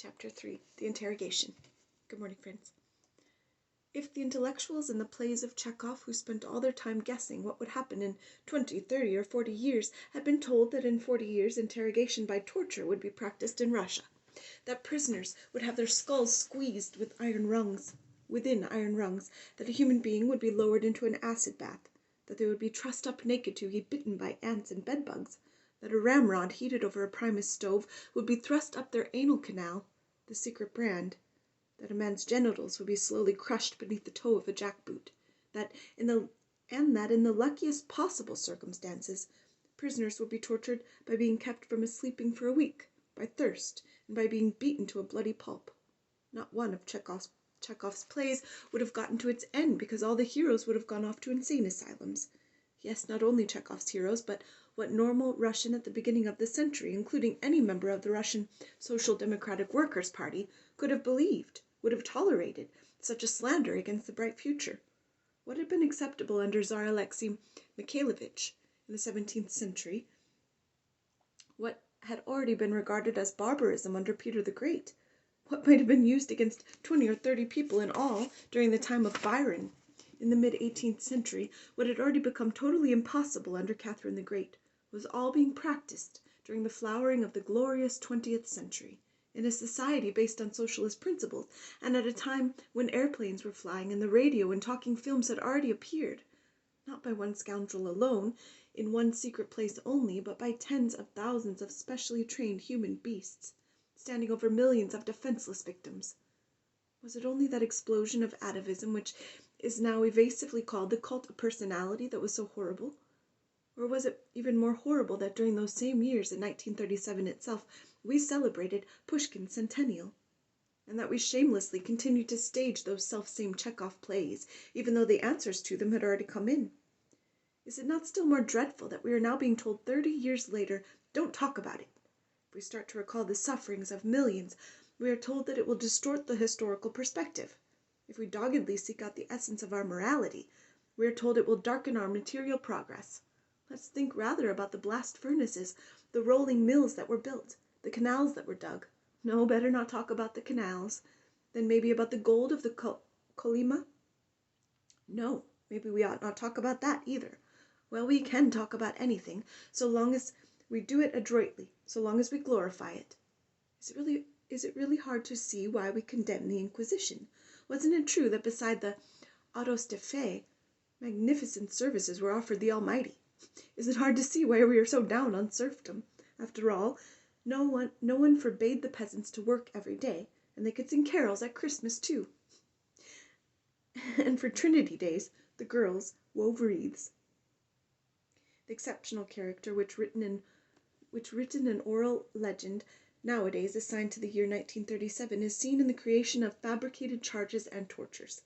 Chapter 3, The Interrogation. Good morning, friends. If the intellectuals in the plays of Chekhov who spent all their time guessing what would happen in 20, 30, or 40 years had been told that in 40 years interrogation by torture would be practiced in Russia, that prisoners would have their skulls squeezed within iron rungs, that a human being would be lowered into an acid bath, that they would be trussed up naked to be bitten by ants and bedbugs, that a ramrod heated over a Primus stove would be thrust up their anal canal, the secret brand, that a man's genitals would be slowly crushed beneath the toe of a jackboot, that in the luckiest possible circumstances, prisoners would be tortured by being kept from sleeping for a week, by thirst, and by being beaten to a bloody pulp. Not one of Chekhov's plays would have gotten to its end because all the heroes would have gone off to insane asylums. Yes, not only Chekhov's heroes, but what normal Russian at the beginning of the century, including any member of the Russian Social Democratic Workers' Party, could have believed, would have tolerated, such a slander against the bright future. What had been acceptable under Tsar Alexei Mikhailovich in the 17th century, what had already been regarded as barbarism under Peter the Great, what might have been used against 20 or 30 people in all during the time of Byron in the mid-18th century, what had already become totally impossible under Catherine the Great, was all being practiced during the flowering of the glorious 20th century, in a society based on socialist principles, and at a time when airplanes were flying and the radio and talking films had already appeared, not by one scoundrel alone, in one secret place only, but by tens of thousands of specially trained human beasts, standing over millions of defenseless victims. Was it only that explosion of atavism which is now evasively called the cult of personality that was so horrible? Or was it even more horrible that during those same years, in 1937 itself, we celebrated Pushkin's centennial, and that we shamelessly continued to stage those self-same Chekhov plays, even though the answers to them had already come in? Is it not still more dreadful that we are now being told 30 years later, don't talk about it? If we start to recall the sufferings of millions, we are told that it will distort the historical perspective. If we doggedly seek out the essence of our morality, we are told it will darken our material progress. Let's think rather about the blast furnaces, the rolling mills that were built, the canals that were dug. No, better not talk about the canals. Then maybe about the gold of the Kolyma? No, maybe we ought not talk about that either. Well, we can talk about anything, so long as we do it adroitly, so long as we glorify it. Is it really hard to see why we condemn the Inquisition? Wasn't it true that beside the autos de fe, magnificent services were offered the Almighty? Is it hard to see why we are so down on serfdom? After all, no one forbade the peasants to work every day, and they could sing carols at Christmas too. And for Trinity days, the girls wove wreaths. The exceptional character which written in oral legend nowadays assigned to the year 1937 is seen in the creation of fabricated charges and tortures.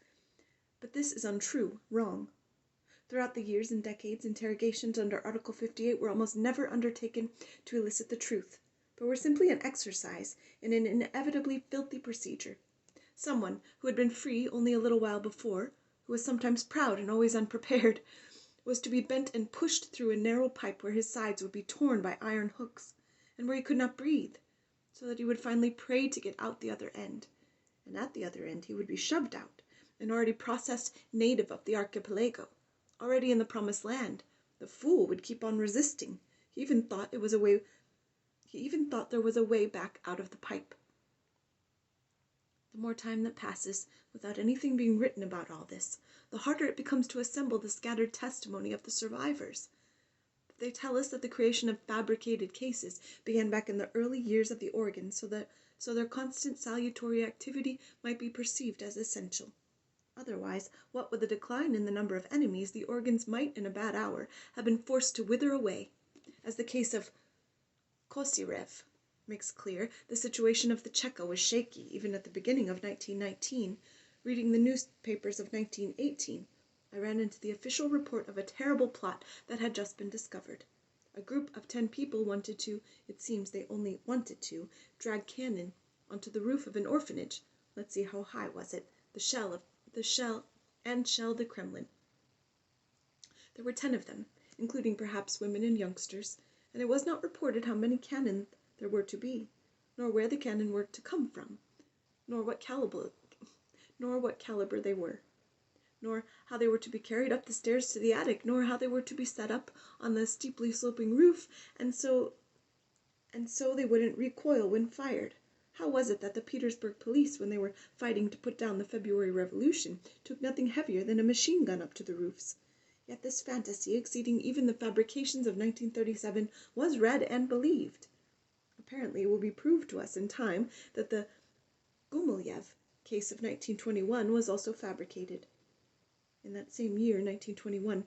But this is untrue, wrong. Throughout the years and decades, interrogations under Article 58 were almost never undertaken to elicit the truth, but were simply an exercise in an inevitably filthy procedure. Someone who had been free only a little while before, who was sometimes proud and always unprepared, was to be bent and pushed through a narrow pipe where his sides would be torn by iron hooks, and where he could not breathe, so that he would finally pray to get out the other end, and at the other end he would be shoved out, an already processed native of the Archipelago, already in the promised land. The fool would keep on resisting. He even thought there was a way back out of the pipe. The more time that passes without anything being written about all this, the harder it becomes to assemble the scattered testimony of the survivors. They tell us that the creation of fabricated cases began back in the early years of the organ, so their constant salutary activity might be perceived as essential. Otherwise, what with the decline in the number of enemies, the organs might in a bad hour have been forced to wither away. As the case of Kosyrev makes clear, the situation of the Cheka was shaky even at the beginning of 1919. Reading the newspapers of 1918, I ran into the official report of a terrible plot that had just been discovered. A group of 10 people wanted to, it seems they only wanted to, drag cannon onto the roof of an orphanage. Let's see, how high was it? Shell the Kremlin. There were 10 of them, including perhaps women and youngsters, and it was not reported how many cannon there were to be. nor where the cannon were to come from, nor what caliber they were, nor how they were to be carried up the stairs to the attic, nor how they were to be set up on the steeply sloping roof, and so they wouldn't recoil when fired. How was it that the Petersburg police, when they were fighting to put down the February Revolution, took nothing heavier than a machine gun up to the roofs? Yet this fantasy, exceeding even the fabrications of 1937, was read and believed. Apparently it will be proved to us in time that the Gumilev case of 1921 was also fabricated. In that same year, 1921,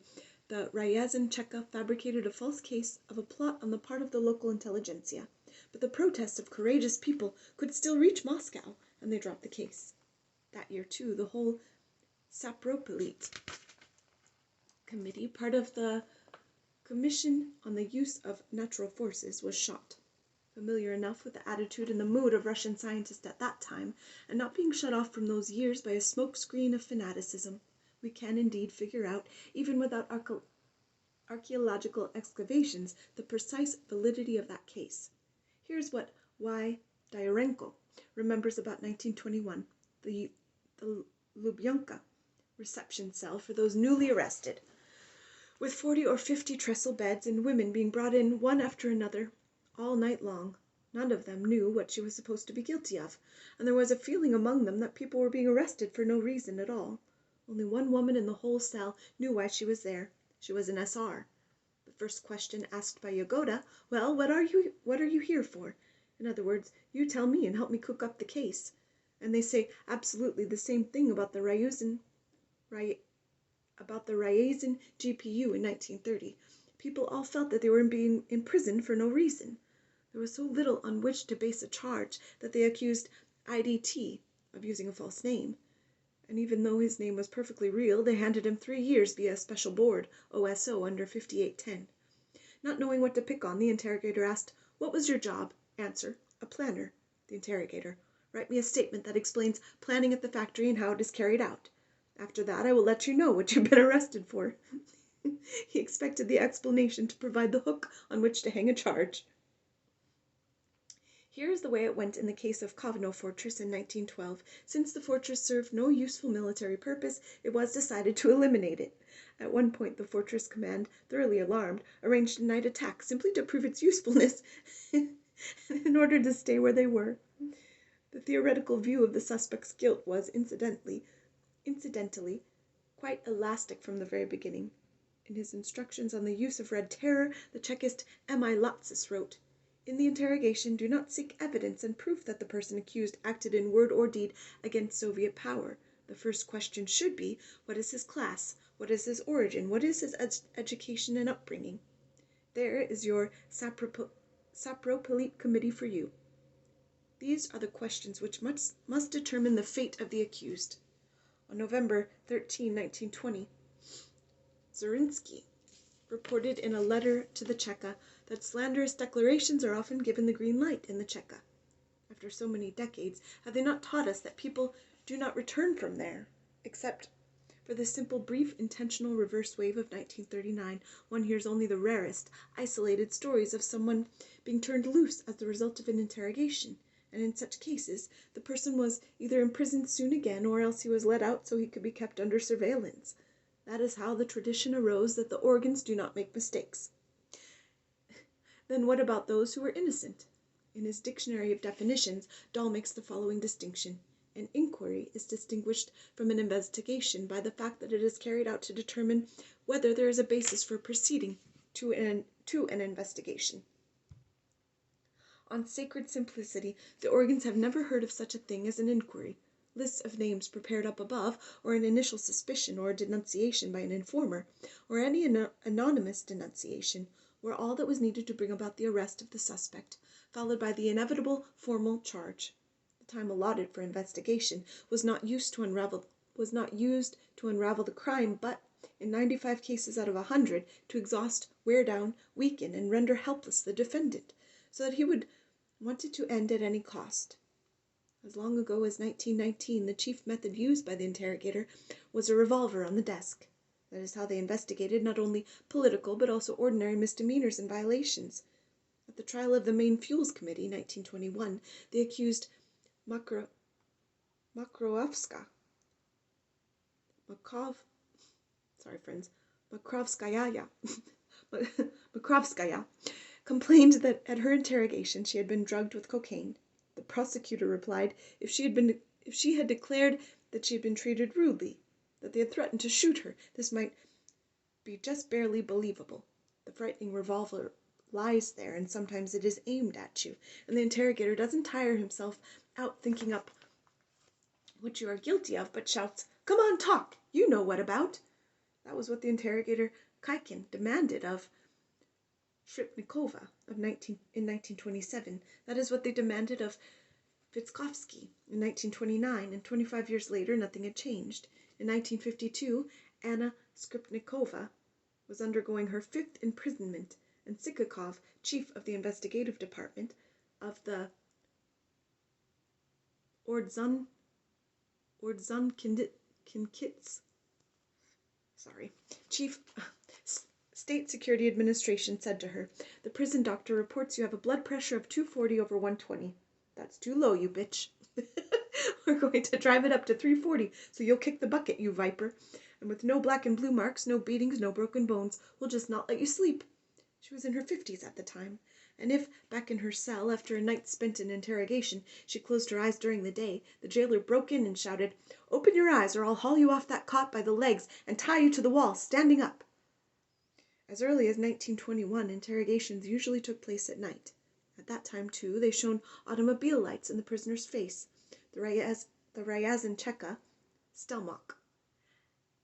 the Ryazan Cheka fabricated a false case of a plot on the part of the local intelligentsia, but the protests of courageous people could still reach Moscow, and they dropped the case. That year, too, the whole Sapropelite Committee, part of the Commission on the Use of Natural Forces, was shot. Familiar enough with the attitude and the mood of Russian scientists at that time, and not being shut off from those years by a smoke-screen of fanaticism, we can indeed figure out, even without archaeological excavations, the precise validity of that case. Here's what Y. Dyarenko remembers about 1921, the Lubyanka reception cell for those newly arrested, with 40 or 50 trestle beds and women being brought in one after another all night long. None of them knew what she was supposed to be guilty of, and there was a feeling among them that people were being arrested for no reason at all. Only one woman in the whole cell knew why she was there. She was an S.R. The first question asked by Yagoda, "Well, what are you here for?" In other words, you tell me and help me cook up the case. And they say absolutely the same thing about the Ryazan GPU in 1930. People all felt that they were being imprisoned for no reason. There was so little on which to base a charge that they accused IDT of using a false name. And even though his name was perfectly real, they handed him 3 years via a special board, OSO, under 5810. Not knowing what to pick on, the interrogator asked, "What was your job?" Answer, "A planner." The interrogator, "Write me a statement that explains planning at the factory and how it is carried out. After that I will let you know what you've been arrested for." He expected the explanation to provide the hook on which to hang a charge. Here is the way it went in the case of Kovno Fortress in 1912. Since the fortress served no useful military purpose, it was decided to eliminate it. At one point, the fortress command, thoroughly alarmed, arranged a night attack simply to prove its usefulness in order to stay where they were. The theoretical view of the suspect's guilt was, incidentally, quite elastic from the very beginning. In his instructions on the use of Red Terror, the Chekist M.I. Latsis wrote, "In the interrogation, do not seek evidence and proof that the person accused acted in word or deed against Soviet power. The first question should be, what is his class? What is his origin? What is his education and upbringing? There is your Sapropelite Committee for you. These are the questions which must determine the fate of the accused." On November 13, 1920, Zurinsky reported in a letter to the Cheka that slanderous declarations are often given the green light in the Cheka. After so many decades, have they not taught us that people do not return from there? Except for the simple, brief, intentional reverse wave of 1939, one hears only the rarest, isolated stories of someone being turned loose as the result of an interrogation, and in such cases the person was either imprisoned soon again, or else he was let out so he could be kept under surveillance. That is how the tradition arose that the organs do not make mistakes. Then what about those who were innocent? In his Dictionary of Definitions, Dahl makes the following distinction. An inquiry is distinguished from an investigation by the fact that it is carried out to determine whether there is a basis for proceeding to an investigation. On sacred simplicity, the organs have never heard of such a thing as an inquiry. Lists of names prepared up above, or an initial suspicion or a denunciation by an informer, or any anonymous denunciation, were all that was needed to bring about the arrest of the suspect, followed by the inevitable formal charge. The time allotted for investigation was not used to unravel the crime, but, in 95 cases out of 100, to exhaust, wear down, weaken, and render helpless the defendant, so that he would want it to end at any cost. As long ago as 1919, the chief method used by the interrogator was a revolver on the desk. That is how they investigated not only political but also ordinary misdemeanors and violations. At the trial of the Main Fuels Committee, 1921, they accused Makrovskaya, Makrovskaya complained that at her interrogation she had been drugged with cocaine. The prosecutor replied if she had declared that she had been treated rudely, that they had threatened to shoot her, this might be just barely believable. The frightening revolver lies there, and sometimes it is aimed at you, and the interrogator doesn't tire himself out thinking up what you are guilty of, but shouts, "Come on, talk! You know what about!" That was what the interrogator Kaikin demanded of Shripnikova in 1927. That is what they demanded of Vitskovsky in 1929, and 25 years later nothing had changed. In 1952, Anna Skripnikova was undergoing her 5th imprisonment, and Sikakov, chief of the investigative department of the Chief State Security Administration said to her, "The prison doctor reports you have a blood pressure of 240/120. That's too low, you bitch. We're going to drive it up to 340, so you'll kick the bucket, you viper. And with no black and blue marks, no beatings, no broken bones, we'll just not let you sleep." She was in her 50s at the time, and if, back in her cell, after a night spent in interrogation, she closed her eyes during the day, the jailer broke in and shouted, "Open your eyes, or I'll haul you off that cot by the legs and tie you to the wall, standing up." As early as 1921, interrogations usually took place at night. At that time, too, they shone automobile lights in the prisoner's face, the Ryazancheka Stelmach,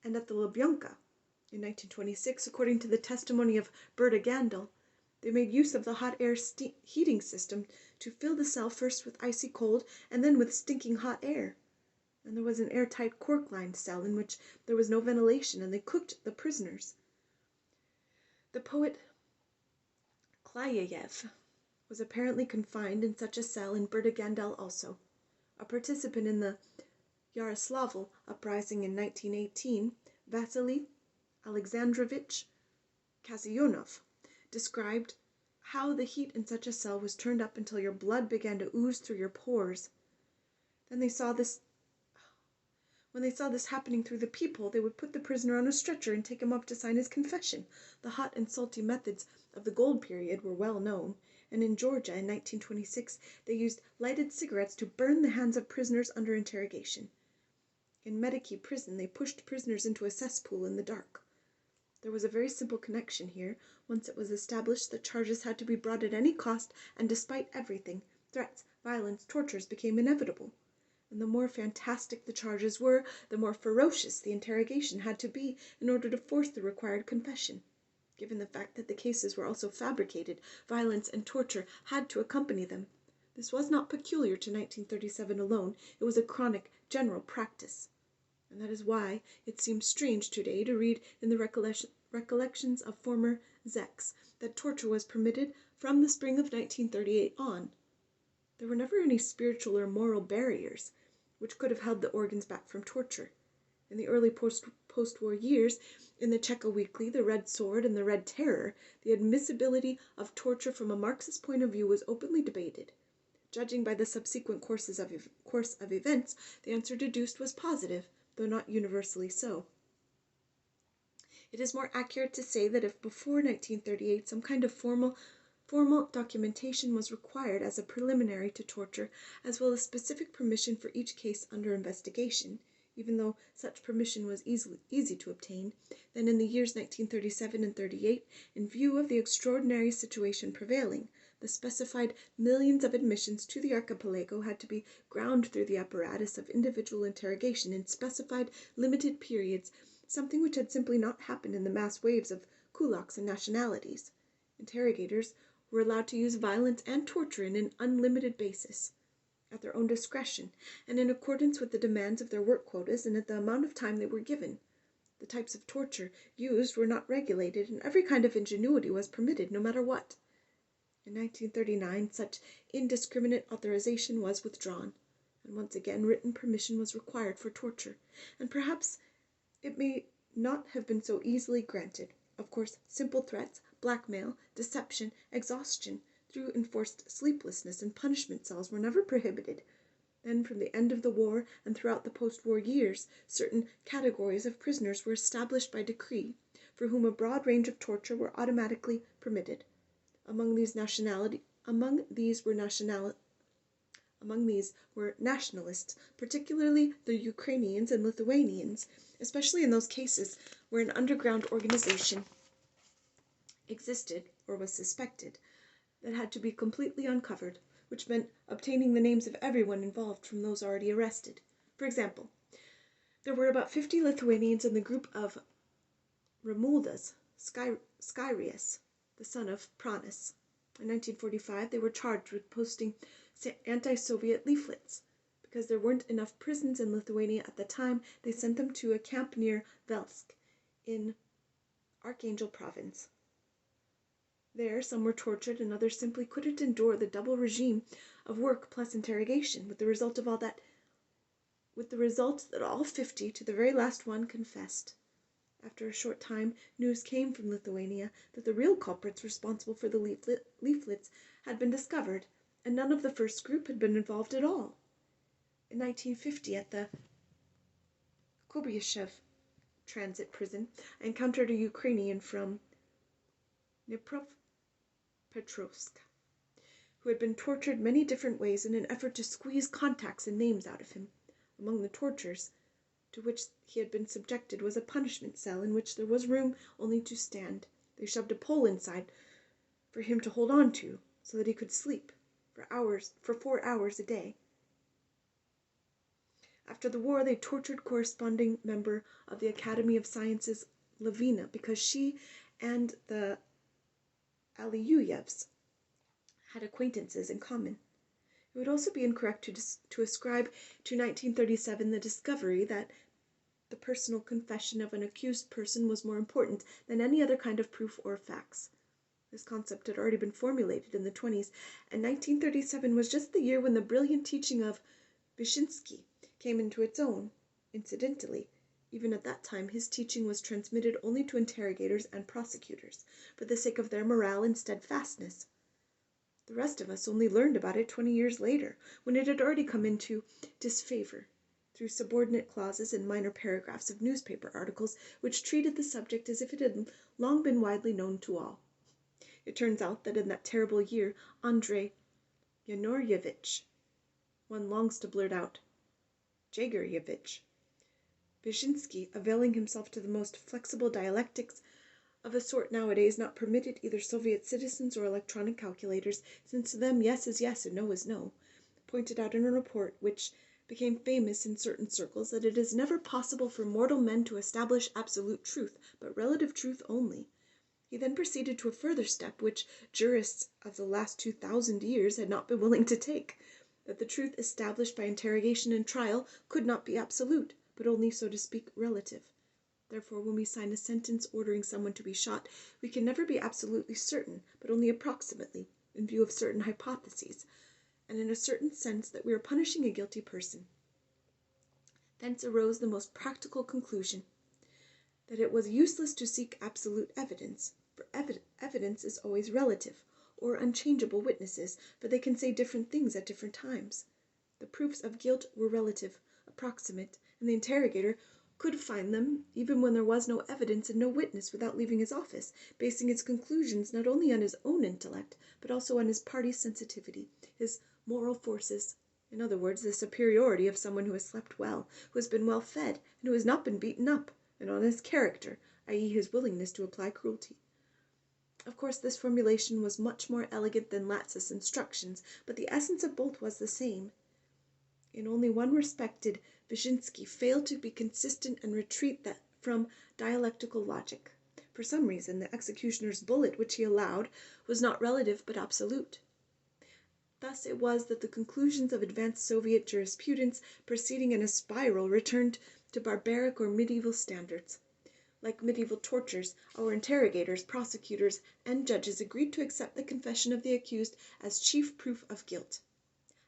and at the Lubyanka. In 1926, according to the testimony of Berta Gandel, they made use of the hot air heating system to fill the cell first with icy cold and then with stinking hot air. And there was an airtight cork-lined cell in which there was no ventilation, and they cooked the prisoners. The poet Klayeyev was apparently confined in such a cell, in Berta Gandel also. A participant in the Yaroslavl uprising in 1918, Vasily Alexandrovich Kasyonov, described how the heat in such a cell was turned up until your blood began to ooze through your pores. When they saw this happening through the peephole, they would put the prisoner on a stretcher and take him up to sign his confession. The hot and salty methods of the gold period were well known, and in Georgia in 1926 they used lighted cigarettes to burn the hands of prisoners under interrogation. In Medici prison they pushed prisoners into a cesspool in the dark. There was a very simple connection here. Once it was established that charges had to be brought at any cost, and despite everything, threats, violence, tortures became inevitable. And the more fantastic the charges were, the more ferocious the interrogation had to be in order to force the required confession. Given the fact that the cases were also fabricated, violence and torture had to accompany them. This was not peculiar to 1937 alone, it was a chronic, general practice. And that is why it seems strange today to read in the recollections of former Zeks that torture was permitted from the spring of 1938 on. There were never any spiritual or moral barriers which could have held the organs back from torture. In the early post-war years, in the Cheka Weekly, the Red Sword, and the Red Terror, the admissibility of torture from a Marxist point of view was openly debated. Judging by the subsequent course of events, the answer deduced was positive, though not universally so. It is more accurate to say that if before 1938 some kind of formal documentation was required as a preliminary to torture, as well as specific permission for each case under investigation, even though such permission was easy to obtain, then in the years 1937 and 38, in view of the extraordinary situation prevailing, the specified millions of admissions to the Archipelago had to be ground through the apparatus of individual interrogation in specified limited periods, something which had simply not happened in the mass waves of kulaks and nationalities. Interrogators were allowed to use violence and torture in an unlimited basis, at their own discretion, and in accordance with the demands of their work quotas and at the amount of time they were given. The types of torture used were not regulated, and every kind of ingenuity was permitted, no matter what. In 1939, such indiscriminate authorization was withdrawn, and once again written permission was required for torture, and perhaps it may not have been so easily granted. Of course, simple threats, blackmail, deception, exhaustion, through enforced sleeplessness and punishment cells were never prohibited. Then, from the end of the war and throughout the post-war years, certain categories of prisoners were established by decree, for whom a broad range of torture were automatically permitted. Among these were nationalists, particularly the Ukrainians and Lithuanians, especially in those cases where an underground organization existed or was suspected that had to be completely uncovered, which meant obtaining the names of everyone involved from those already arrested. For example, there were about 50 Lithuanians in the group of Romualdas Skyrius, the son of Pranas. In 1945, they were charged with posting anti-Soviet leaflets. Because there weren't enough prisons in Lithuania at the time, they sent them to a camp near Velsk in Archangel province. There, some were tortured and others simply couldn't endure the double regime of work plus interrogation, with the result that all 50, to the very last one, confessed. After a short time, news came from Lithuania that the real culprits responsible for the leaflets had been discovered, and none of the first group had been involved at all. In 1950, at the Kobyyshev transit prison, I encountered a Ukrainian from Dnipropetrovsk, who had been tortured many different ways in an effort to squeeze contacts and names out of him. Among the tortures to which he had been subjected was a punishment cell in which there was room only to stand. They shoved a pole inside for him to hold on to, so that he could sleep for 4 hours a day. After the war, they tortured corresponding member of the Academy of Sciences, Lavina, because she and the Aliyuyevs had acquaintances in common. It would also be incorrect to ascribe to 1937 the discovery that the personal confession of an accused person was more important than any other kind of proof or facts. This concept had already been formulated in the 1920s, and 1937 was just the year when the brilliant teaching of Vyshinsky came into its own. Incidentally, even at that time, his teaching was transmitted only to interrogators and prosecutors, for the sake of their morale and steadfastness. The rest of us only learned about it 20 years later, when it had already come into disfavor, through subordinate clauses and minor paragraphs of newspaper articles which treated the subject as if it had long been widely known to all. It turns out that in that terrible year, Andrei Yanoryevich, one longs to blurt out, Jageryevich, Vyshinsky, availing himself to the most flexible dialectics of a sort nowadays not permitted either Soviet citizens or electronic calculators, since to them yes is yes and no is no, pointed out in a report which became famous in certain circles that it is never possible for mortal men to establish absolute truth, but relative truth only. He then proceeded to a further step which jurists of the last 2,000 years had not been willing to take, that the truth established by interrogation and trial could not be absolute, but only, so to speak, relative. Therefore, when we sign a sentence ordering someone to be shot, we can never be absolutely certain, but only approximately, in view of certain hypotheses, and in a certain sense that we are punishing a guilty person. Thence arose the most practical conclusion, that it was useless to seek absolute evidence, for evidence is always relative, or unchangeable witnesses, for they can say different things at different times. The proofs of guilt were relative, approximate, and the interrogator could find them even when there was no evidence and no witness without leaving his office, basing his conclusions not only on his own intellect, but also on his party's sensitivity, his moral forces. In other words, the superiority of someone who has slept well, who has been well fed, and who has not been beaten up, and on his character, i.e. his willingness to apply cruelty. Of course, this formulation was much more elegant than Latz's instructions, but the essence of both was the same. In only one respect did Vyshinsky fail to be consistent and retreat from dialectical logic. For some reason, the executioner's bullet which he allowed was not relative but absolute. Thus it was that the conclusions of advanced Soviet jurisprudence, proceeding in a spiral, returned to barbaric or medieval standards. Like medieval tortures, our interrogators, prosecutors, and judges agreed to accept the confession of the accused as chief proof of guilt.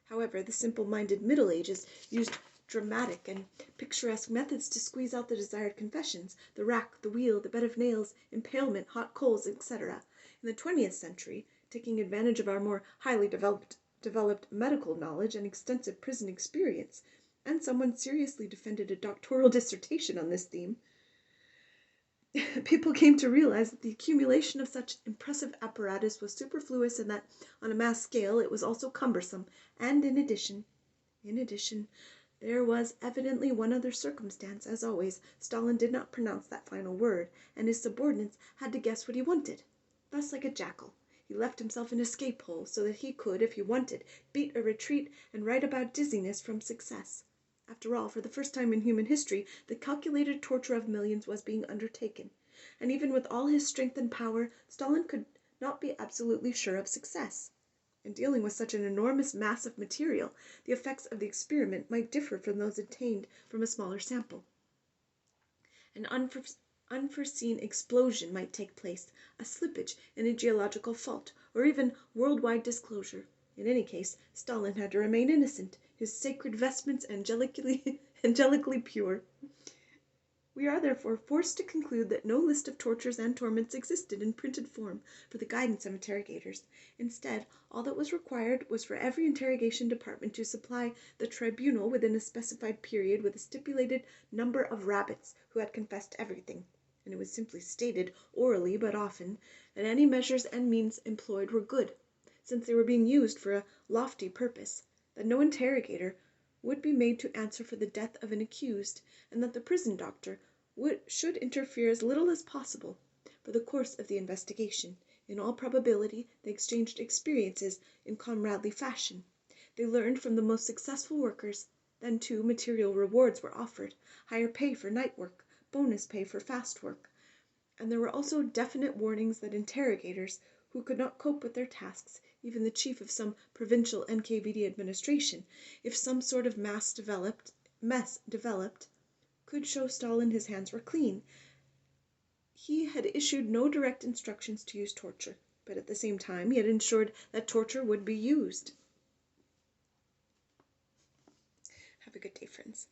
However, the simple-minded Middle Ages used dramatic and picturesque methods to squeeze out the desired confessions: the rack, the wheel, the bed of nails, impalement, hot coals, etc. In the 20th century, taking advantage of our more highly developed medical knowledge and extensive prison experience, and someone seriously defended a doctoral dissertation on this theme, people came to realize that the accumulation of such impressive apparatus was superfluous and that, on a mass scale, it was also cumbersome, and in addition, there was evidently one other circumstance. As always, Stalin did not pronounce that final word, and his subordinates had to guess what he wanted. Thus, like a jackal, he left himself an escape hole so that he could, if he wanted, beat a retreat and write about dizziness from success. After all, for the first time in human history, the calculated torture of millions was being undertaken, and even with all his strength and power, Stalin could not be absolutely sure of success. In dealing with such an enormous mass of material, the effects of the experiment might differ from those obtained from a smaller sample. An unforeseen explosion might take place, a slippage in a geological fault, or even worldwide disclosure. In any case, Stalin had to remain innocent, his sacred vestments angelically pure. We are therefore forced to conclude that no list of tortures and torments existed in printed form for the guidance of interrogators. Instead, all that was required was for every interrogation department to supply the tribunal within a specified period with a stipulated number of rabbits who had confessed everything, and it was simply stated, orally but often, that any measures and means employed were good, since they were being used for a lofty purpose, that no interrogator would be made to answer for the death of an accused, and that the prison doctor should interfere as little as possible for the course of the investigation. In all probability, they exchanged experiences in comradely fashion. They learned from the most successful workers. Then, too, material rewards were offered, higher pay for night work, bonus pay for fast work, and there were also definite warnings that interrogators who could not cope with their tasks, even the chief of some provincial NKVD administration, if some sort of mess developed, could show Stalin his hands were clean. He had issued no direct instructions to use torture, but at the same time he had ensured that torture would be used. Have a good day, friends.